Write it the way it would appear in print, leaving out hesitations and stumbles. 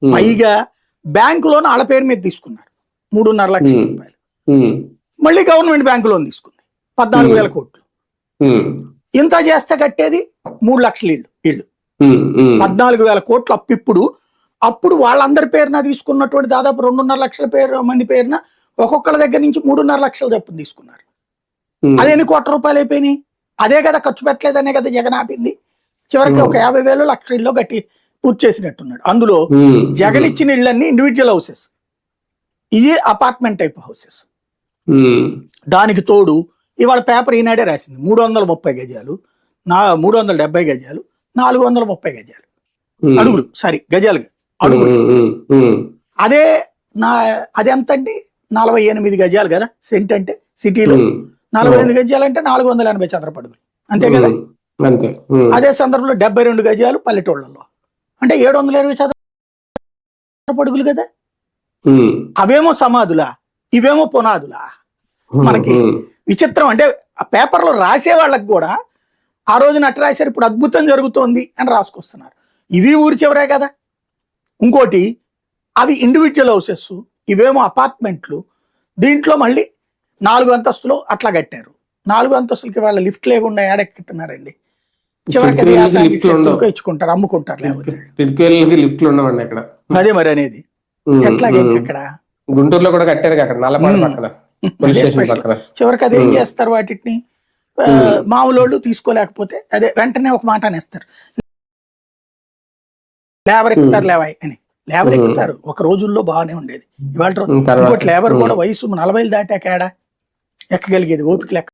పైగా bank loan వాళ్ళ పేరు మీద తీసుకున్నారు 3.5 లక్షల రూపాయలు. మళ్ళీ గవర్నమెంట్ బ్యాంకు లోన్ తీసుకుంది 14,000 కోట్లు. ఇంత చేస్తే కట్టేది 3 లక్షల ఇళ్ళు 14,000 కోట్లు అప్పు. అప్పుడు వాళ్ళందరి పేరున తీసుకున్నటువంటి దాదాపు 2.5 లక్షల మంది పేరున ఒక్కొక్కళ్ళ దగ్గర నుంచి 3.5 లక్షల చొప్పున తీసుకున్నారు. అదే ఎన్ని కోట్ల రూపాయలు అయిపోయినాయి? అదే కదా ఖర్చు పెట్టలేదనే కదా జగన్ ఆపింది. చివరికి ఒక 50,000 లక్ష ఇళ్ళు గట్టి పూర్తి చేసినట్టున్నాడు. అందులో జగన్ ఇచ్చిన ఇళ్ళన్నీ ఇండివిజువల్ హౌసెస్, ఇవి అపార్ట్మెంట్ టైప్ హౌసెస్. దానికి తోడు ఇవాళ పేపర్ ఈనాడే రాసింది 330 గజాలు, 370 గజాలు, 430 గజాలు అడుగులు, గజాలు అడుగులు. అది ఎంత అండి? 48 గజాలు కదా సెంట్ అంటే సిటీలో. 48 గజాలు అంటే 480 చదరపు అడుగులు, అంతే కదా? అదే సందర్భంలో 72 గజాలు పల్లెటూళ్ళలో అంటే 720 చదరపు అడుగులు కదా. అవేమో సమాధులా, ఇవేమో పునాదులా? మనకి విచిత్రం. అంటే ఆ పేపర్లో రాసే వాళ్ళకి కూడా ఆ రోజున అట్లా రాశారు, ఇప్పుడు అద్భుతం జరుగుతోంది అని రాసుకొస్తున్నారు. ఇవి ఊరి చివరే కదా. ఇంకోటి అవి ఇండివిజువల్ హౌసెస్, ఇవేమో అపార్ట్మెంట్లు. దీంట్లో మళ్ళీ 4 అంతస్తులు అట్లా కట్టారు. 4 అంతస్తులకి వాళ్ళ లిఫ్ట్ లేకుండా ఏడెక్కుతున్నారండి. చివరికి ఇచ్చుకుంటారు, అమ్ముకుంటారు. లేకపోతే అదే మరి అనేది ఎట్లాగే అక్కడ గుంటూరులో కూడా కట్టారు. చివరికి అదేం చేస్తారు, వాటిని మామూలు తీసుకోలేకపోతే అదే వెంటనే ఒక మాట అనేస్తారు, లేబర్ ఎక్కుతారు లేవాయి అని. లేబర్ ఎక్కుతారు. ఒక రోజుల్లో బాగానే ఉండేది. ఇవాళ ఇంకోటి లేబర్ కూడా వయసు 40 దాటాక ఎక్కగలిగేది ఓపిక లెక్క.